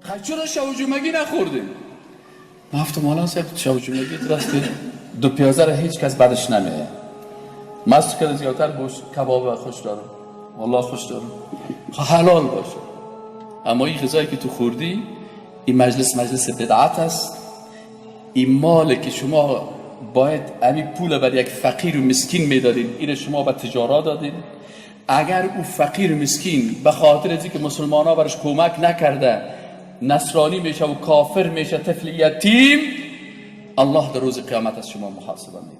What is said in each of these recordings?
چرا شب جمعگی نخوردیم؟ من گفتم مولانا صاحب شب جمعگی درست دو پیازه را هیچ کس بعدش نمیه. من از که زیادتر گوشت کباب خوش دارم، والله خوش دارم، حلال باشه. اما این غذایی که تو خوردی این مجلس بدعت است. این مال که شما باید همین پول بر یک فقیر و مسکین میدادین، این شما به تجارت دادین. اگر او فقیر و مسکین به خاطر از اینکه مسلمان ها برش کمک نکرده نصرانی میشه و کافر میشه، طفل یتیم، الله در روز قیامت از شما محاسبه میکنه.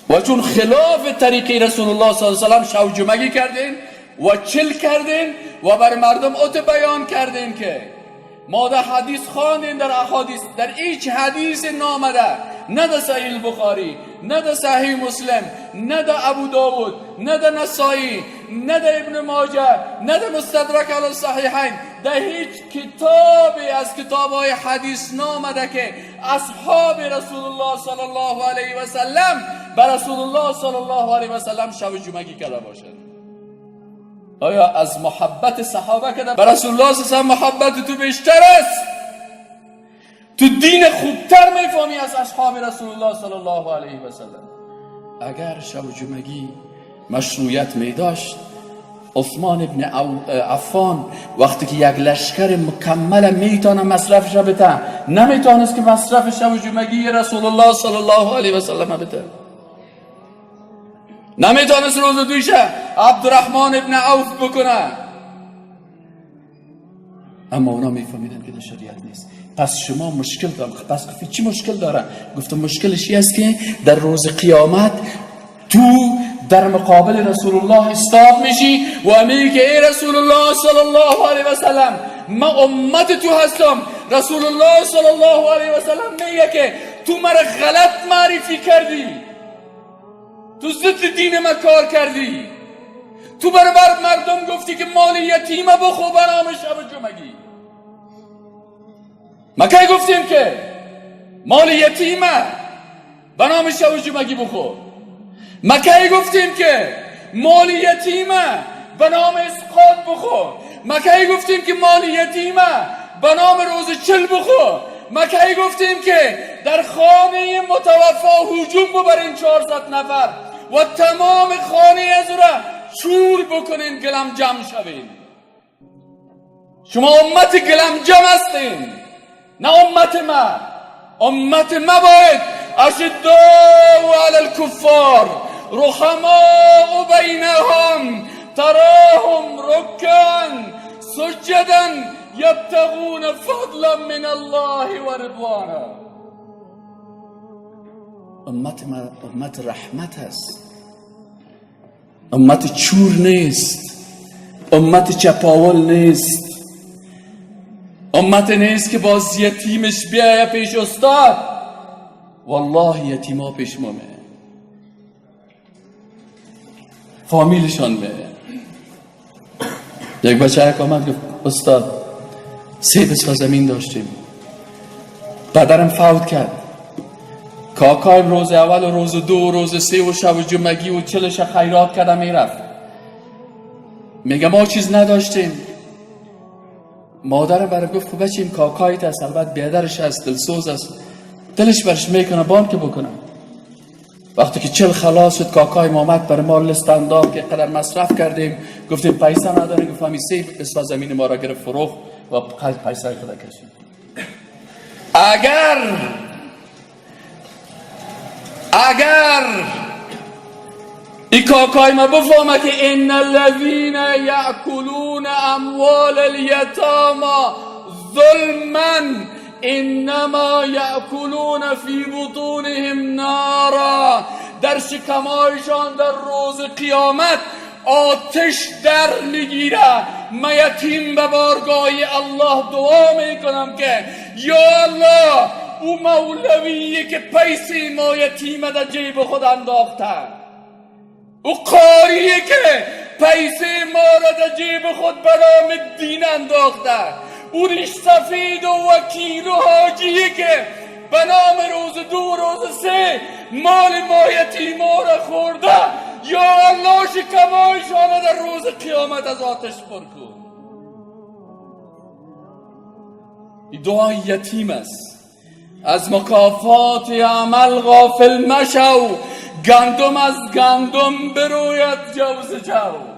و چون خلاف طریق رسول الله صلی الله علیه و سلم شب جمعگی کردین و چل کردین و بر مردم ات بیان کردین که ما در حدیث خواندیم، در احادیث در هیچ حدیث نامده، نه در صحیح بخاری، نه در صحیح مسلم، نه در ابو داود، نه در نسائی، نه در ابن ماجه، نه در مستدرک علی الصحیحین، در هیچ کتابی از کتاب‌های حدیث نامده که اصحاب رسول الله صلی الله علیه و سلم بر رسول الله صلی الله علیه و سلم شب جمعگی کرده باشد. آیا از محبت صحابه که بر رسول الله صلی الله علیه و محبت تو بیشتر است؟ تو دین خوبتر میفهمی از اصحاب رسول الله صلی الله علیه و سلم. اگر شب جمعگی مشروعیت می داشت، عثمان ابن عفان وقتی که یک لشکر مکمل میتونه مصرفش بده، نمیتونست که مصرف شب جمعگی رسول الله صلی الله علیه و سلم بده. نمیتونست روز دویشه عبدالرحمن ابن عوف بکنه. اما اونا میفهمیدن که در شریعت نیست. پس شما مشکل دارم. پس گفتی چی مشکل داره؟ گفتم مشکلش این است که در روز قیامت تو در مقابل رسول الله استاد میشی و میگی که ای رسول الله صلی الله علیه و سلم، من امت تو هستم. رسول الله صلی الله علیه و سلم میگه که تو مرا غلط معرفی کردی، تو ضد دین ما کار کردی، تو برابر مردم گفتی که مال یتیم بخو به نام شب جمعگی. ما کی گفتیم که مال یتیم به نام شب جمعگی بخو؟ ما کی گفتیم که مال یتیم به نام اسقاط بخو؟ ما کی گفتیم که مال یتیم به نام روز چل بخو؟ ما کی گفتیم که در خانه متوفا هجوم ببرین 400 نفر و تمام خانه از را چور بکنین، گلم جمع شوین؟ شما امت گلم جمع هستین، نه امت ما. امت ما باید اشداء علی الکفار رحماء بینهم تراهم رکعا سجدا یبتغون فضلا من الله و رضوانه. امت ما امت رحمت است، امت چور نیست، امت چپاول نیست، امت نیست که باز یتیمش بیایه پیش استاد. والله یتیما پیش ما میه، فامیلشان میه. یک بچه آمد گفت استاد 3 بسخا زمین داشتیم، پدرم فوت کرد، کاکایم روز اول و روز 2 و روز 3 و شب جمعگی و چلش خیرات کردم میرفت. میگه ما چیز نداشتیم. مادرم برای گفت بچه این کاکایت است، البته بیادرش است، دلسوز است، دلش برش میکنه بان که بکنم. وقتی که 40 خلاص شد کاکای آمد برای ما لیست انداخت که قدر مصرف کردیم. گفتیم پیسه نداره، گفت همین 3 بسخا زمین ما را گرفت فروخت و پیسه خدا کشید. اگر این کاکای ما بفهمه که ان الذین یأکلون اموال الیتامی ظلما انما یأکلون فی بطونهم نارا، در شکمایشان در روز قیامت آتش در میگیره. من یتیم به بارگاه الله دعا میکنم که یا الله او مولویی که پیسه ما یتیمه در جیب خود انداخته، او قاریه که پیسه ما را در جیب خود برام دین انداخته، او ریش سفید و وکیل و حاجیه که به نام روز 2 و روز 3 مال ما یتیما را خورده. یا الله شکمایشان در روز قیامت از آتش پر کن. این دعای یتیم است. از مکافات عمل غافل مشو، گندم از گندم بروید جوز جو.